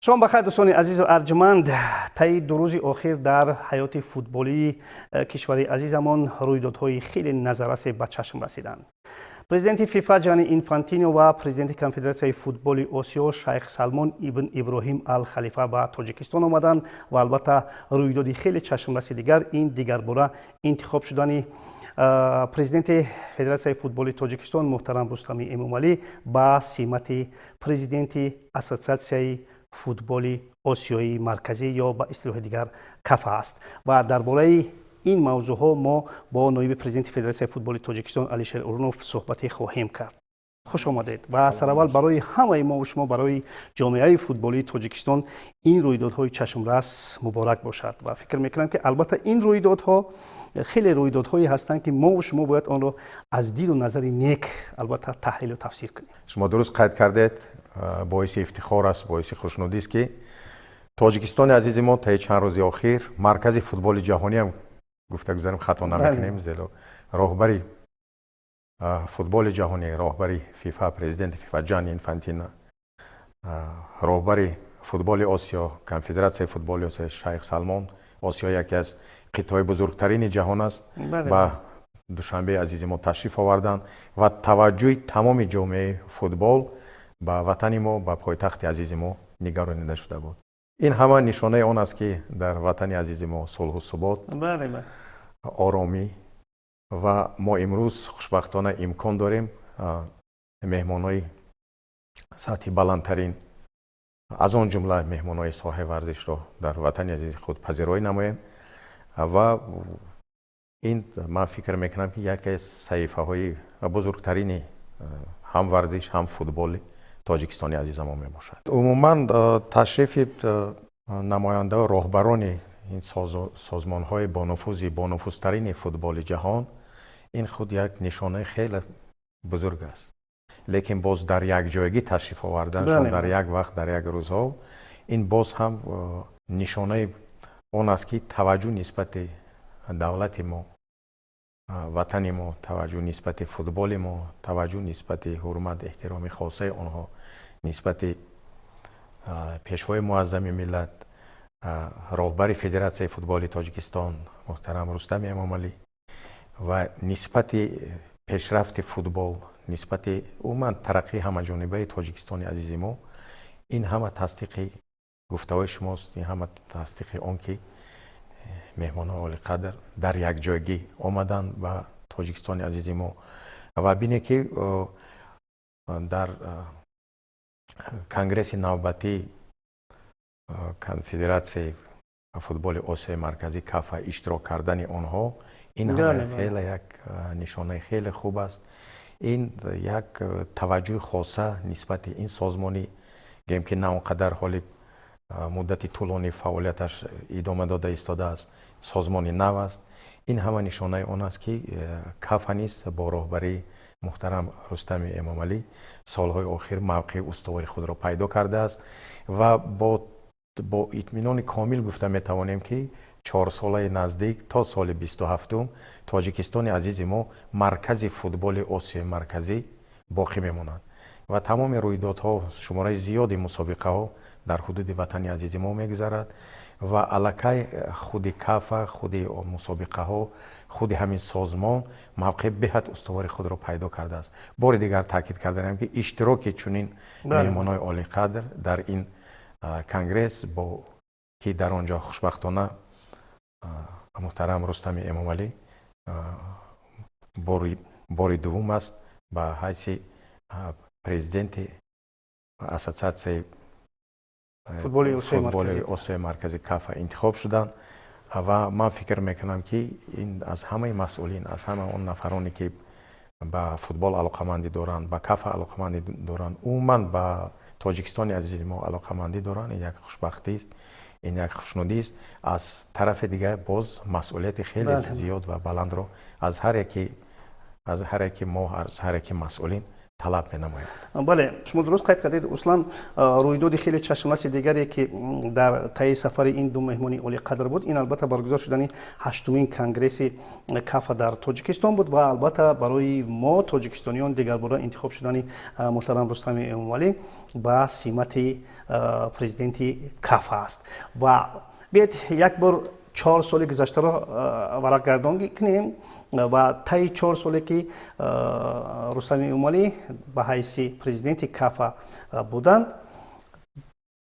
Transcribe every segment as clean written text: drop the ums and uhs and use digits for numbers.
شما بخیر دوستان عزیز و ارجمند. طی دو روز اخیر در حیات فوتبالی کشور عزیزمان رویدادهای خیلی نظررس به چشم رسیدند. پرزیدنت فیفا جانی اینفانتینو و پرزیدنت کنفدراسیون فوتبال آسیا شیخ سلمان ابن ابراهیم الخلیفه به تاجیکستان آمدند و البته رویدادی خیلی چشم رس دیگر این دیگر باره انتخاب شدن پرزیدنت فدراسیون فوتبال تاجیکستان محترم رستمی امامعلی با سمت پرزیدنت اسوسیاسیون فوتبال آسیایی مرکزی یا به اصطلاح دیگر کاف است و درباره این موضوع ها ما با نایب پرزیدنت فدراسیون فوتبال تاجیکستان علیشیر اورونوف صحبت خواهیم کرد. خوش آمدید و سرول برای همه ما و شما برای جامعه فوتبالی تاجیکستان این رویدادهای چشمرس مبارک باشد و فکر میکنم که البته این رویدادها خیلی رویدادهایی هستند که ما و شما باید آن را از دید و نظر نیک البته تحلیل و تفسیر کنیم. شما درست قید کردید، باعث افتخار است، باعث خوشنودی است که تاجیکستان عزیز ما تا چند روز اخیر مرکز فوتبال جهانی هم گفته گذاریم خطا نمیکنیم زیرا راهبری فوتبال جهانی، راهبری فیفا پرزیدنت فیفا جانی اینفانتینو، راهبری فوتبال آسیا کنفدراسیون فوتبال آسیا شیخ سلمان، آسیا یکی از قطعه بزرگترین جهان است و دوشنبه عزیز ما تشریف آوردند و توجه تمام جامعه فوتبال به وطن ما، به پایتخت عزیز ما نگرانیده شده بود. این همه نشانه آن است که در وطن عزیز ما صلح و ثبات، آرامی و ما امروز خوشبختانه امکان داریم مهمانای سطح بلندترین از آن جمله مهمانای ساحه ورزش را در وطن عزیز خود پذیرایی نماییم و این من فکر میکنم که یکی از صحیفه های بزرگترین هم ورزش هم فوتبال تاجیکستان عزیز ما می باشد. عموما تشریف نماینده و راهبران این سازمان های بانفوذترین فوتبال جهان این خود یک نشانه خیلی بزرگ است، لیکن باز در یک جایگی تشریف آوردنشان در یک وقت در یک روزها این باز هم نشانه آن است که توجه نسبت دولت ما، وطن ما، توجه نسبت فوتبال ما، توجه نسبت حرمت احترام خاصه آنها نسبت پیشوای معظم ملت راهبر فدراسیون فوتبال تاجیکستان محترم رستم امامعلی و نسبت پیشرفت فوتبال، نسبت عموما ترقی همه‌جانبه تاجیکستان عزیز ما، این همه تصدیق گفته‌های شماست، این همه تصدیق آن که مهمانان عالی قدر در یک جایگی آمدند و تاجیکستان عزیز ما و بینه که در کنگرس نوبتی کنفدراسیون فوتبال آسیا مرکزی کاف اشتراک کردن آنها این هم خیلی یک نشانه خیلی خوب است. این یک توجه خاصه نسبت این سازمانی گیم که نه اونقدر حال مدت طولانی فعالیتش ادامه داده ایستاده است، سازمانی نو است. این همه نشانه آن است که کاف نیست با راهبری محترم رستم امامعلی سالهای آخر موقع استواری خود را پیدا کرده است و با اطمینان کامل گفته می توانیم که 4 ساله نزدیک تا سال 27 تاجیکستان عزیز ما مرکز فوتبال آسیا مرکزی باقی میماند و تمام رویدادها شماره زیادی مسابقه ها در حدود وطن عزیز ما میگذرد و علاقه خود کاف، خود مسابقه ها، خود همین سازمان موقع بهت استوار خود را پیدا کرده است. بار دیگر تاکید کردم که اشتراک چنین مهمانای عالی قدر در این کنگرس با که در آنجا خوشبختانه محترم رستم امامعلی بار دوم است به حیث پرزیدنت اسوسیاسیون فوتبال آسیا مرکزی کاف انتخاب شدند و من فکر میکنم که این از همه مسئولین، از همه اون نفرانی که به فوتبال علاقمندی دارند، به کاف علاقمندی دارند، عموما به تاجیکستان عزیز ما علاقمندی دارند، این یک خوشبختی است، این یک خوشنودی است. از طرف دیگه باز مسئولیت خیلی زیاد و بلند را از هر یکی ما، از هر یکی مسئولین талаб менамояд. бале, шумо дуруст қайд кардед. Руслан, рӯйдоди хеле чашмраси дигаре ки дар таи сафари ин ду меҳмони олиқадр буд, ин албатта баргузор шудани 8-умин конгресси кафа дар Тоҷикистон буд ва албатта барои мо тоҷикистониён дигарбора интихоб шудани муҳтарам Рустами Эмомалӣ ба симати президенти кафа аст. Ва биед як бор 4 соли гузаштаро варақгардон кунем ва таи 4 соле ки Рустами Эмомалӣ ба ҳайси президенти кафа буданд,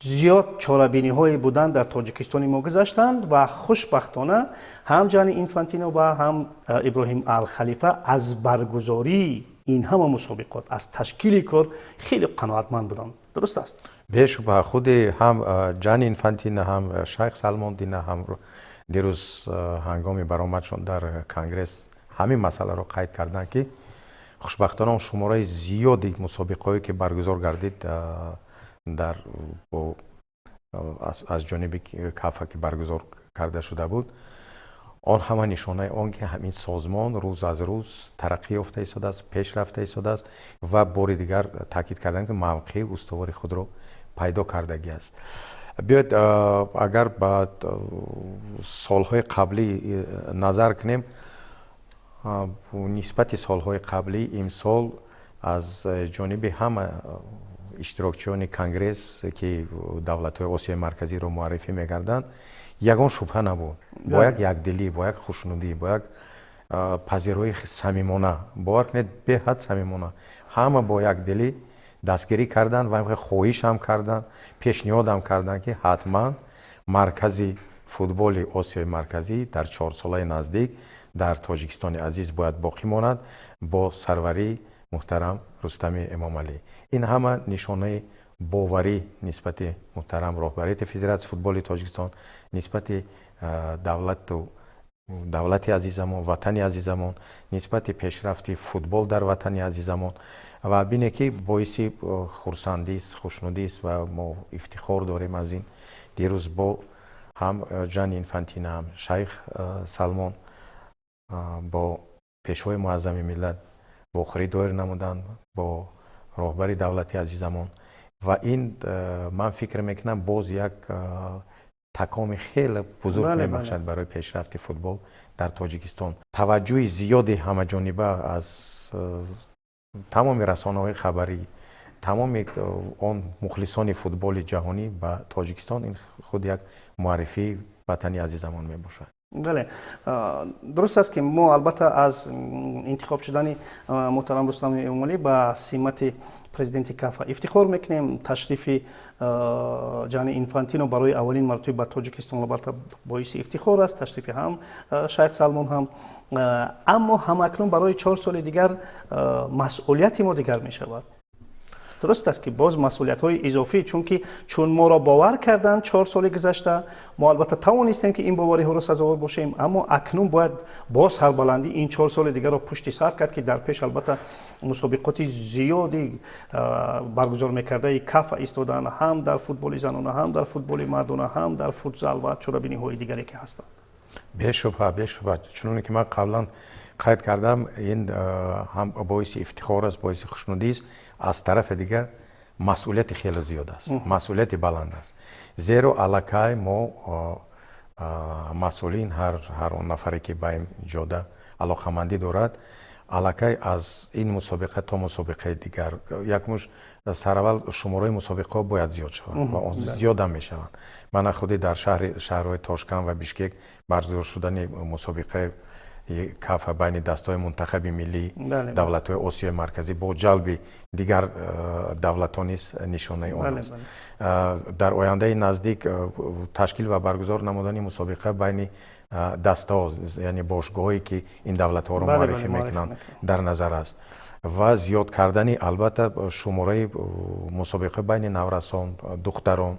зиёд чорабиниҳое буданд дар Тоҷикистони мо гузаштанд ва хушбахтона ҳам Ҷани Инфантино ва ҳам Иброҳим Ал-Халифа аз баргузории ин ҳама мусобиқот, аз ташкили кор хеле қаноатманд буданд. дуруст аст? бешубҳа худи ҳам Ҷани Инфантино, ҳам Шайх Салмон Дина ҳам дирӯз ҳангоми баромадшон дар конгресс ҳамин масъаларо қайд карданд ки хушбахтона шумораи зиёди мусобиқҳое ки баргузор гардид дар аз ҷониби кафа ки баргузор карда шуда буд, он ҳама нишонаи он ки ҳамин созмон рӯз аз рӯз тараққӣ ёфта истодааст, пеш рафта истодааст ва бори дигар таъкид карданд ки мавқеи устувори худро пайдо кардагӣ аст. биёед агар ба солҳои қаблӣ назар кунем, нисбати солҳои қаблӣ имсол аз ҷониби ҳама иштирокчиёни конгресс ки давлатҳои Осияи марказиро муаррифӣ мекарданд, ягон шубҳа набуд. Бо як якдилӣ, бо як хушнудӣ, бо як пазируи самимона, бовар кунед беҳад самимона, ҳама бо якдилӣ дастгирӣ карданд ва хоҳишам карданд, пешниҳодам карданд ки ҳатман маркази футболи Осияи марказӣ дар 4 солаи наздик дар Тоҷикистони азиз бояд боқӣ монад бо сарварии муҳтарам Рустами Эмомалӣ. Ин ҳама нишонаи боварӣ нисбати муҳтарам роҳбарияти Федератсияи футболи Тоҷикистон, нисбати давлати азизамон, ватани азизамон, нисбати пешрафти футбол дар ватани азизамон ва бине ки боиси хурсандист, хушнудист ва мо ифтихор дорем аз ин. дирӯз бо ҳам Ҷани Инфантино, ҳам Шайх Салмон бо пешвои муаззами миллат вохӯрӣ доир намуданд бо роҳбари давлати азизамон ва ин ман фикр мекунам боз як такоми хеле бузург мебахшад барои пешрафти футбол дар Тоҷикистон. таваҷҷӯҳи зиёди ҳамаҷониба аз тамоми расонаҳои хабарӣ, тамоми он мухлисони футболи ҷаҳонӣ ба Тоҷикистон, ин худ як муаррифии ватани азизамон мебошад. бале, дуруст аст ки мо албатта аз интихоб шудани муҳтарам Рустами Эмомалӣ ба симати президенти кафа ифтихор мекунем. ташрифи Ҷани Инфантино барои аввалин мартаба ба Тоҷикистон албатта боиси ифтихор аст, ташрифи ҳам Шайх Салмон ҳам, аммо ҳамакнун барои 4 соли дигар масъулияти мо дигар мешавад. дуруст аст ки боз масъулиятҳои изофӣ, чунки чун моро бовар карданд 4 соли гузашта, мо албатта тавонистем ки ин бовариҳоро сазовор бошем, аммо акнун бояд бо сарбаландӣ ин 4 соли дигарро пушти сар кард ки дар пеш албатта мусобиқоти зиёди баргузор мекардаи кафа истоданд, ҳам дар футболи занона, ҳам дар футболи мардона, ҳам дар футзал ва чорабиниҳои дигаре ки ҳастанд. бешубҳа чуноне ки ман қаблан қайд кардам, ин ҳам боиси ифтихор аст, боиси хушнудист, аз тарафи дигар масъулияти хеле зиёд аст, масъулияти баланд аст. зеро аллакай мо масъулин ҳар он нафаре ки ба ин ҷода алоқамандӣ дорад, аллакай аз ин мусобиқа то мусобиқаи дигар як муш сараввал шумораи мусобиқаҳо бояд зиёд шаванд ва он зиёдам мешаванд. мана худи дар шаҳрҳои Тошкан ва Бишкек баргузор шудани мусобиқаи кафа байни дастаҳои мунтахаби миллии давлатҳои Осияи марказӣ бо ҷалби дигар давлатҳо низ нишонаи он аст. дар ояндаи наздик ташкил ва баргузор намудани мусобиқа байни дастаҳо, яъне бошгоҳое ки ин давлатҳоро муаррифӣ мекунанд дар назар аст ва зиёд кардани албатта шумораи мусобиқа байни наврасон, духтарон,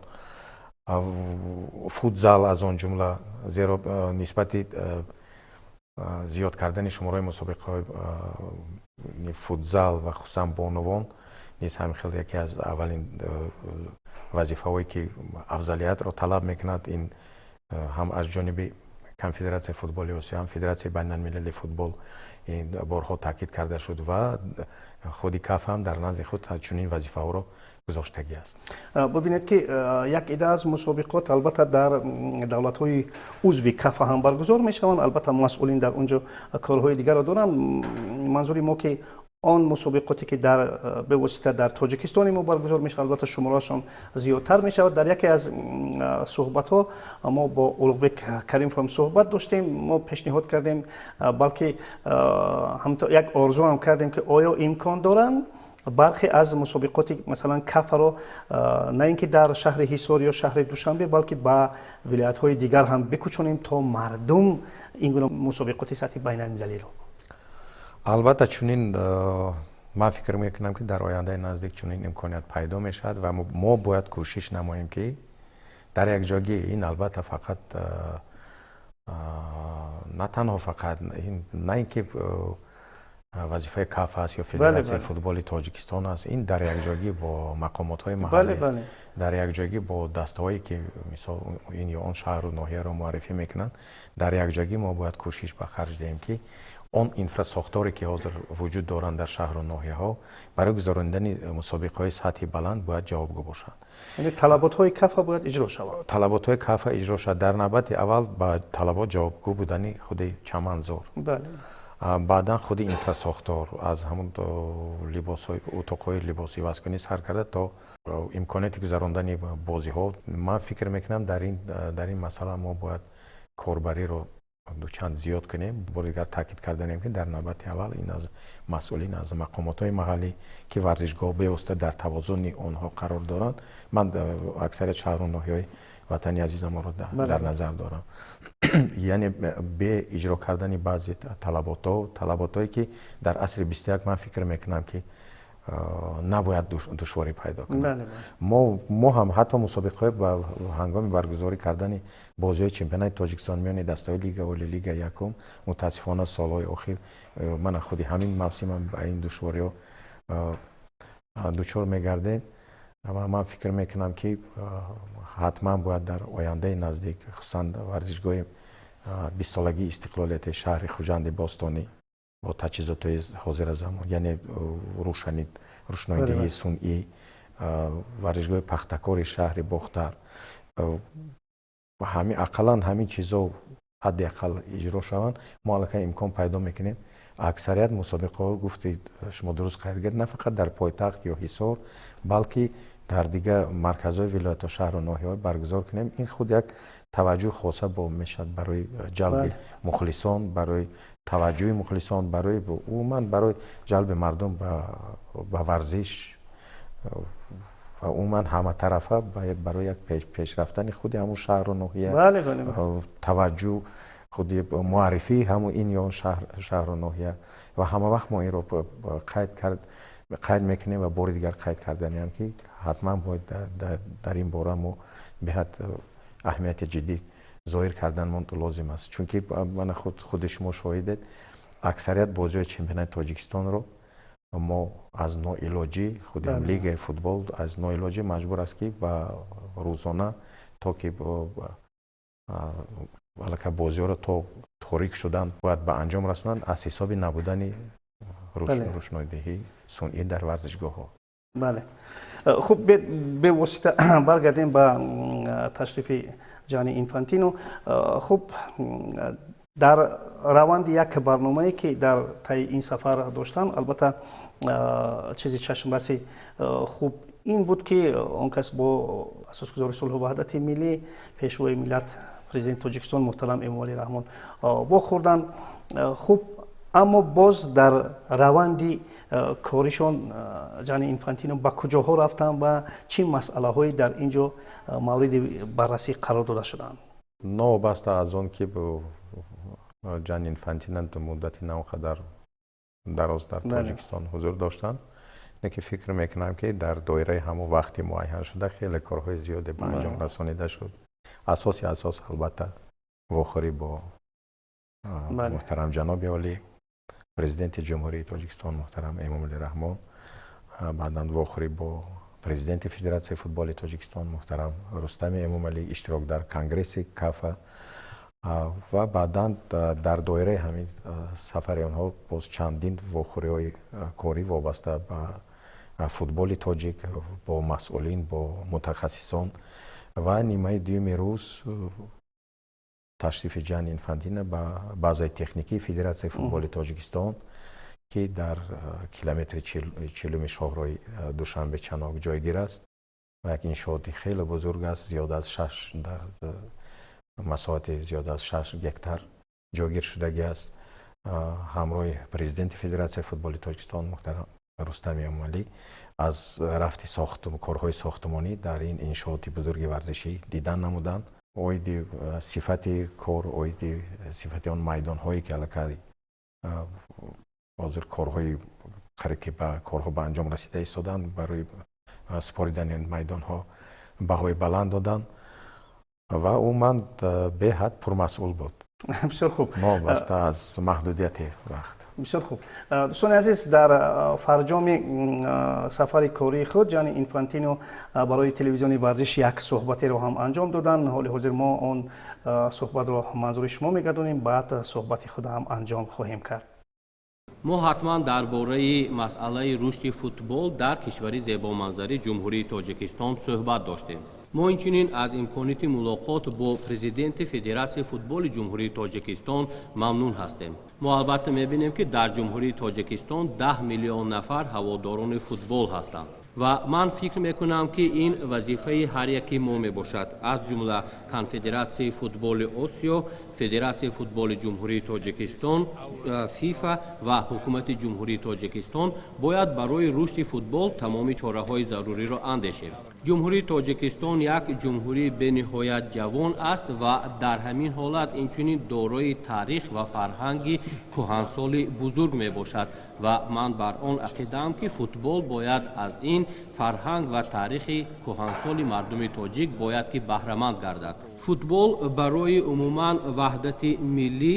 футзал аз он ҷумла, зеро нисбати зиёд кардани шумораи мусобиқаҳои футзал ва хусусан бонувон низ ҳамин хел яке аз аввалин вазифаҳое ки афзалиятро талаб мекунад. ин ҳам аз ҷониби конфедератсияи футболи осиё, ҳам федератсияи байналмилали футбол ин борҳо таъкид карда шуд ва худи каф ҳам дар назди худ чунин вазифаҳоро гузоштагӣ аст. бубинед ки як ида аз мусобиқот албатта дар давлатҳои узви кафа ҳам баргузор мешаванд, албатта масъулин дар онҷо корҳои дигарро доранд. манзури мо ки он мусобиқоте ки бевосита дар тоҷикистони мо баргузор мешавад, албатта шуморашон зиёдтар мешавад. дар яке аз суҳбатҳо мо бо улуғбек каримовам суҳбат доштем. мо пешниҳод кардем, балки як орзу ҳам кардем ки оё имкон доранд бархе аз мусобиқоти масалан кафаро на ин ки дар шаҳри ҳисор ё шаҳри душанбе, балки ба вилоятҳои дигар ҳам бикӯчонем то мардум ин гуна мусобиқоти сатҳи байналмилалиро. албатта чунин ман фикр мекунам ки дар ояндаи наздик чунин имконият пайдо мешавад ва мо бояд кӯшиш намоем ки дар якҷоягӣ ин албатта фақат на танҳо фақат на ин ки вазифаи каф аст ё федератсияи футболи тоҷикистон аст, ин дар якҷоягӣ бо мақомотҳои маҳаллӣ, дар якҷоягӣ бо дастаҳое ки мисол ин ё он шаҳру ноҳияро муаррифӣ мекунанд, дар якҷоягӣ мо бояд кӯшиш ба харҷ диҳем ки он инфрасохторе ки ҳозир вуҷуд доранд дар шаҳру ноҳияҳо барои гузарондани мусобиқаҳои сатҳи баланд бояд ҷавобгӯ бошанд. яъне талаботҳои кафа бояд иҷро шавад. талаботҳои кафа иҷро шавад. дар навбати аввал ба талабот ҷавобгӯ будани худи чаманзор, баъдан худи инфрасохтор аз ҳамон либосҳои утоқҳои либоси васкунӣ сар карда то имконияти гузарондани бозиҳо. ман фикр мекунам дар ин масъала мо бояд корбариро дучанд зиёд кунем. бори дигар таъкид карданем ки дар навбати аввал ин аз масъулин аз мақомотҳои маҳаллӣ ки варзишгоҳ бевосита дар тавозуни онҳо қарор доранд. ман аксарият шаҳру ноҳияҳои ватани азизамонро дар назар дорам. яъне бе иҷро кардани баъзе талаботҳое ки дар асри 21 ман фикр мекунам ки набояд душворӣ пайдо кунад. мо ҳам ҳатто мусобиқаҳои ба ҳангоми баргузорӣ кардани бозиҳои чемпионати тоҷикистон миёни дастаҳои лига оли, лига якум, мутаассифона солҳои охир ман худи ҳамин мавсимам ба ин душвориҳо дучор мегардем. ман фикр мекунам ки ҳатман бояд дар ояндаи наздик хусусан варзишгоҳи 20-солагии истиқлолияти шаҳри хуҷанди бостонӣ бо таҷҳизотҳои ҳозиразамон, яъне рӯшноидиҳии сунъӣ, варзишгоҳи пахтакори шаҳри бохтар, ақаллан ҳамин чизо ҳадди ақал иҷро шаванд, мо аллакай имкон пайдо мекунем. аксарият мусобиқаҳо гуфтед шумо дуруст қайд кардед, на фақат дар пойтахт ё ҳисор, балки дар дигар марказҳои вилоятҳо шаҳру ноҳияҳо баргузор кунем. ин худ як таваҷҷӯҳи хоса мешавад барои ҷалби мухлисон, барои таваҷҷӯҳи мухлисон, барои умуман барои ҷалби мардум ба варзиш ва умуман ҳаматарафа барои як пешрафтани худи ҳамун шаҳру ноҳия, таваҷҷӯҳ, худи муаррифии ҳамун ин ё он шаҳру ноҳия ва ҳама вақт мо инро қайд мекунем ва бори дигар қайд карданем ки ҳатман бояд дар ин бора мо беҳад аҳамияти ҷиддӣ зоҳир карданмон лозим аст. чунки мана худи шумо шоҳидед, аксарият бозиҳои чемпионати тоҷикистонро мо аз ноилоҷӣ худи лигаи футбол аз ноилоҷӣ маҷбур аст ки ба рӯзона то ки аллакай бозиҳоро то торик шудан бояд ба анҷом расонанд аз ҳисоби набудани рӯшноидиҳии сунъӣ дар варзишгоҳҳо. бале, хуб, бевосита баргардем ба ташрифи ҷани Инфантино. хуб, дар раванди як барномае ки дар таи ин сафар доштанд, албатта чизи чашмраси хуб ин буд ки он кас бо асосгузори сулҳу ваҳдати миллӣ, пешвои миллат президенти тоҷикистон муҳтарам Эмомалӣ Раҳмон вохӯрданд. хуб, аммо боз дар раванди коришон ҷани Инфантино ба куҷоҳо рафтанд ва чӣ масъалаҳое дар ин ҷо мавриди баррасӣ қарор дода шуданд? новобаста аз он ки ҷани Инфантино муддати на он қадар дароз дар тоҷикистон ҳузур доштанд, ки фикр мекунам ки дар доираи ҳамон вақти муайян шуда хеле корҳои зиёде ба анҷом расонида шуд. асоси асос албатта вохӯрӣ бо муҳтарам ҷаноби олӣ президенти ҷумҳурии тоҷикистон муҳтарам Эмомалӣ Раҳмон, баъдан вохӯрӣ бо президенти федератсияи футболи тоҷикистон муҳтарам Рустами Эмомалӣ, иштирок дар конгресси кафа ва баъдан дар доираи ҳамин сафари онҳо боз чандин вохӯриҳои корӣ вобаста ба футболи тоҷик бо масъулин бо мутахассисон ва нимаи дуюми рӯз ташрифи Ҷани Инфантино ба базаи техникии Федератсияи футболи Тоҷикистон ки дар километри 40 шоҳрои Душанбе-Чанок ҷойгир аст ва як иншооти хеле бузург аст, зиёда аз 6 дар масоҳати зиёда аз 6 гектар ҷойгир шудагӣ аст. ҳамроҳи президенти Федератсияи футболи Тоҷикистон муҳтарам Рустами Амалӣ аз рафти корҳои сохтмонӣ дар ин иншооти бузурги варзишӣ дидан намуданд. оиди сифати кор, оиди сифати он майдонҳое ки аллакай ҳозир корҳои қариб ба корҳо ба анҷом расида истоданд, барои супоридани майдонҳо баҳои баланд доданд ва умуман беҳад пурмасъул буд. бисёр хуб. новобаста аз маҳдудияти вақт. бисёр хуб. дӯстони азиз, дар фарҷоми сафари кории худ Ҷани Инфантино барои телевизиони варзиш як суҳбатеро ҳам анҷом доданд. ҳоли ҳозир мо он суҳбатро манзури шумо мегардонем, баъд суҳбати худ ҳам анҷом хоҳем кард. мо ҳатман дар бораи масъалаи рушди футбол дар кишвари зебоманзари ҷумҳурии Тоҷикистон суҳбат доштем. мо инчунин аз имконияти мулоқот бо президенти Федератсияи футболи ҷумҳурии Тоҷикистон мамнун ҳастем. мо албатта мебинем ки дар ҷумҳурии Тоҷикистон 10 миллион нафар ҳаводорони футбол ҳастанд ва ман фикр мекунам ки ин вазифаи ҳар яки мо мебошад, аз ҷумла Конфедератсияи футболи Осиё, Федератсияи футболи ҷумҳурии Тоҷикистон, ФИФА ва ҳукумати ҷумҳурии Тоҷикистон бояд барои рушди футбол тамоми чораҳои заруриро андешем. ҷумҳурии Тоҷикистон як ҷумҳурии бениҳоят ҷавон аст ва дар ҳамин ҳолат инчунин дорои таърих ва фарҳанги кӯҳансоли бузург мебошад ва ман бар он ақидаам ки футбол бояд аз ин фарҳанг ва таърихи кӯҳансоли мардуми тоҷик бояд ки баҳраманд гардад. футбол барои умуман ваҳдати миллӣ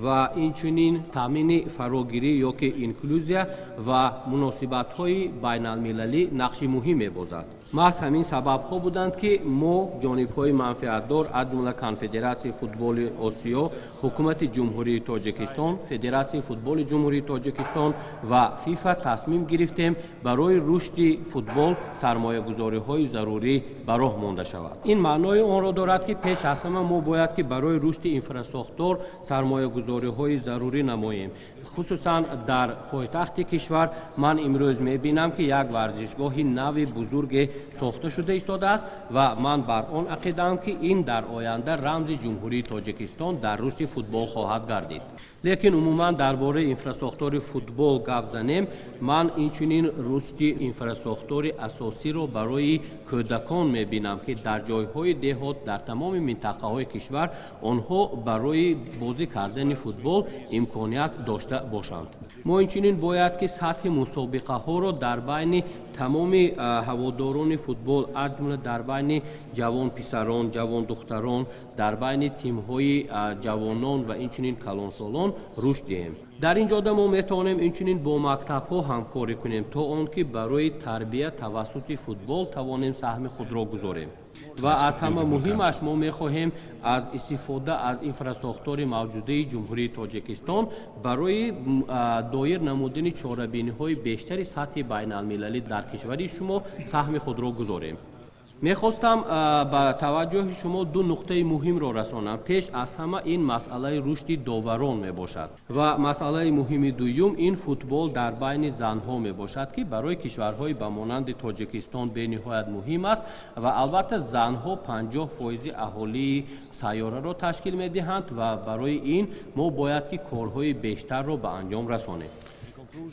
ва инчунин таъмини фарогирӣ ёки инклюзия ва муносибатҳои байналмилалӣ нақши муҳим мебозад. маҳз ҳамин сабабҳо буданд ки мо ҷонибҳои манфиатдор аз ҷумла Конфедератсияи футболи Осиё, ҳукумати ҷумҳурии Тоҷикистон, Федератсияи футболи ҷумҳурии Тоҷикистон ва ФИФА тасмим гирифтем барои рушди футбол сармоягузориҳои зарурӣ ба роҳ монда шавад. ин маънои онро дорад ки пеш аз ҳама мо бояд ки барои рушди инфрасохтор сармоягузориҳои зарурӣ намоем. хусусан дар пойтахти кишвар ман имрӯз мебинам ки як варзишгоҳи нави бузурге сохта шуда истодааст ва ман бар он ақидаам ки ин дар оянда рамзи ҷумҳурии Тоҷикистон дар рушди футбол хоҳад гардид. лекин умуман дар бораи инфрасохтори футбол гап занем, ман инчунин рушди инфрасохтори асосиро барои кӯдакон мебинам ки дар ҷойҳои деҳот дар тамоми минтақаҳои кишвар онҳо барои бозӣ кардани футбол имконият дошта бошанд. мо инчунин бояд ки сатҳи мусобиқаҳоро дар байни тамоми ҳаводорони футбол аз ҷумла дар байни ҷавонписарон, ҷавондухтарон, дар байни тимҳои ҷавонон ва инчунин калонсолон рушд диҳем. дар ин ҷода мо метавонем инчунин бо мактабҳо ҳамкорӣ кунем то он ки барои тарбия тавассути футбол тавонем саҳми худро гузорем. ва аз ҳама муҳимаш мо мехоҳем аз истифода аз инфрасохтори мавҷудаи ҷумҳурии Тоҷикистон барои доир намудани чорабиниҳои бештари сатҳи байналмилалӣ дар кишвари шумо саҳми худро гузорем. мехостам ба таваҷҷӯҳи шумо ду нуқтаи муҳимро расонам. пеш аз ҳама ин масъалаи рушди доварон мебошад ва масъалаи муҳими дуюм ин футбол дар байни занҳо мебошад ки барои кишварҳои ба монанди Тоҷикистон бениҳоят муҳим аст ва албатта занҳо 50% аҳолии сайёраро ташкил медиҳанд ва барои ин мо бояд ки корҳои бештарро ба анҷом расонем.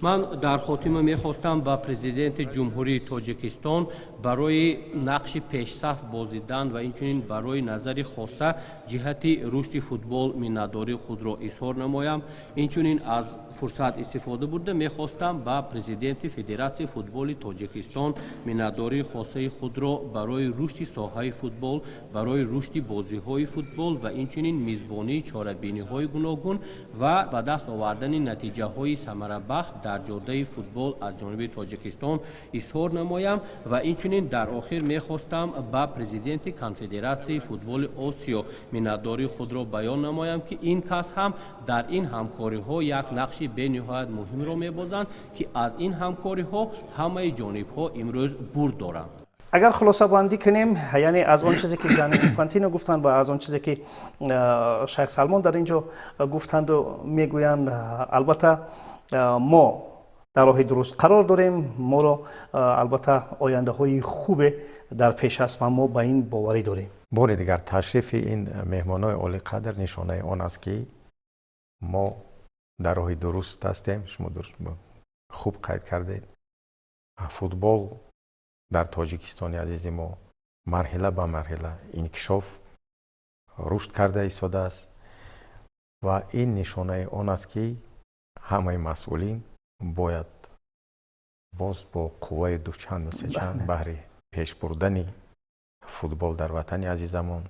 ман дар хотима мехостам ба президенти ҷумҳурии Тоҷикистон барои нақши пешсаф бозидан ва инчунин барои назари хоса ҷиҳати рушди футбол миннатдории худро изҳор намоям. инчунин аз фурсат истифода бурда мехостам ба президенти Федератсияи футболи Тоҷикистон миннатдории хосаи худро барои рушди соҳаи футбол, барои рушди бозиҳои футбол ва инчунин мизбонии чорабиниҳои гуногун ва ба даст овардани натиҷаҳои самарабахш бахш дар ҷодаи футбол аз ҷониби Тоҷикистон изҳор намоям ва инчунин дар охир мехостам ба президенти Конфедератсияи футболи Осиё миннатдории худро баён намоям ки ин кас ҳам дар ин ҳамкориҳо як нақши бениҳоят муҳимро мебозанд ки аз ин ҳамкориҳо ҳамаи ҷонибҳо имрӯз бурд доранд. اگر خلاصه بندی کنیم یعنی از اون چیزی که جانی اینفانتینو گفتند و از اون چیزی که شیخ سلمان در اینجا گفتند و میگویند البته ما در راه درست قرار داریم ما رو البته آینده های خوب در پیش است و ما به این باوری داریم. بار دیگر تشریف این مهمانای عالی قدر نشانه آن است که ما در راه درست هستیم. شما خوب قید کردید. فوتبال در تاجیکستان عزیز ما مرحله به مرحله انکشاف رشد کرده ایستاده است و این نشانه آن است که همه مسئولین باید باز با قوه دوچند و سه‌چند بهر پیش بردن فوتبال در وطن عزیزمان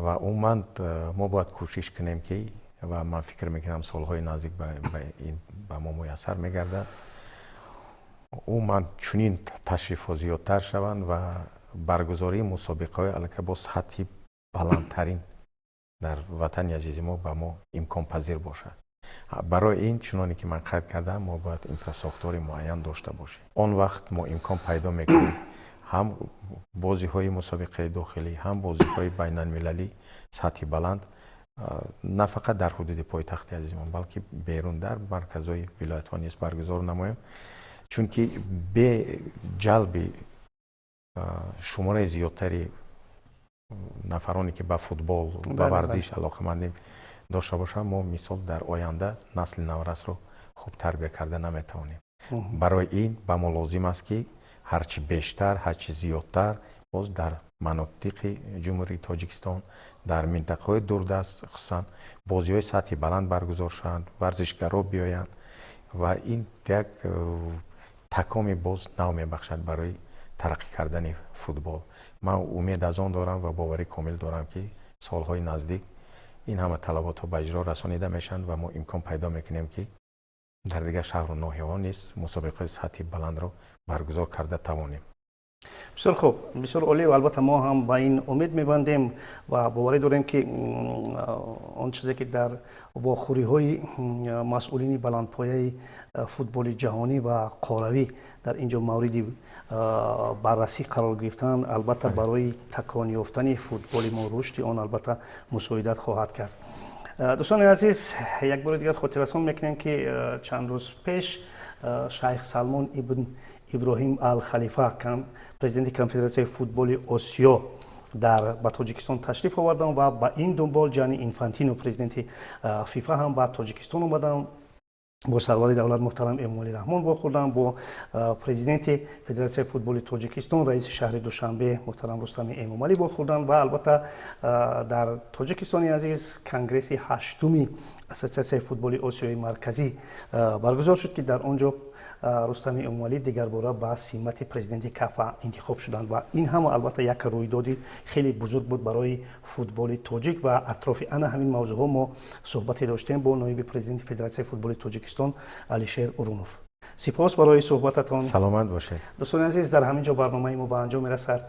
و عموماً ما باید کوشش کنیم که و من فکر میکنم سالهای نزدیک به ما میسر میگرده عموماً چنین تشریف‌ها زیادتر شوند و برگزاری مسابقه‌های البته با سطح بلندترین در وطن عزیز ما به ما امکان پذیر باشد. برای این چنانی که من قید کردم ما باید اینفراستراکچور معین داشته باشیم. آن وقت ما امکان پیدا میکنیم هم بازی‌های مسابقه داخلی هم بازی‌های بین‌المللی سطح بلند نه فقط در حدود پایتخت عزیزمان بلکه بیرون در مرکزهای ولایت‌ها نیز برگزار نماییم چون که به جلب شماره زیادتری نفرانی که به فوتبال و ورزش علاقه‌مند داشته باشند ما مثال در آینده نسل نورس رو خوب تربیت کرده نمیتوانیم. برای این به ما لازم است که هرچی بیشتر هرچی زیادتر باز در مناطق جمهوری تاجیکستان در منطقه‌های دوردست خصوصا بازی‌های سطح بلند برگزار شوند ورزشگرا بیایند و این یک تکامی باز نو میبخشد برای ترقی کردن فوتبال. من امید از آن دارم و باوری کامل دارم که سالهای نزدیک این همه طلبات ها به اجرا رسانیده میشن و ما امکان پیدا میکنیم که در دیگر شهر و ناحیه‌ها نیز مسابقه سطح بلند را برگزار کرده توانیم. بسیار خوب، بسیار عالی و البته ما هم با این امید میبندیم و باوری داریم که آن چیزی که در واخوری های مسئولین بلندپایه فوتبال جهانی و قهروی در اینجا موردی بررسی قرار گرفتن البته برای تکان یافتن فوتبال ما رشد آن البته مساعدت خواهد کرد. دوستان عزیز یک بار دیگر خاطررسان میکنیم که چند روز پیش شیخ سلمان ابن ابراهیم الخلیفه پرزیدنت کنفدراسیون فوتبال آسیا به تاجیکستان تشریف آوردن و با این دنبال جانی اینفانتینو پرزیدنت فیفا هم به تاجیکستان اومدن با سرور دولت محترم امامعلی رحمان برخوردن با پرزیدنت فدراسیون فوتبال تاجیکستان رئیس شهر دوشنبه محترم رستم امامعلی برخوردن و البته در تاجیکستان عزیز کنگره هشتمی اساسیاسیون فوتبال آسیای مرکزی برگزار شد که در آنجا رستم امامعلی دیگر باره به سمت پرزیدنت کاف انتخاب شدند و این هم البته یک رویدادی خیلی بزرگ بود برای فوتبال تاجیک و اطراف همین موضوع ها ما صحبت داشتیم با نایب پرزیدنت فدراسیون فوتبال تاجیکستان علیشیر اورونوف. سپاس برای صحبتتان. سلامت باشید. دوستان عزیز در همین جا برنامه ما به انجام میرسد.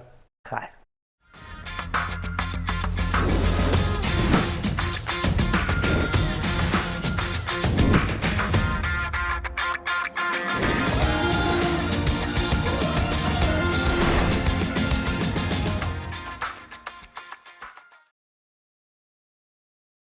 خیر.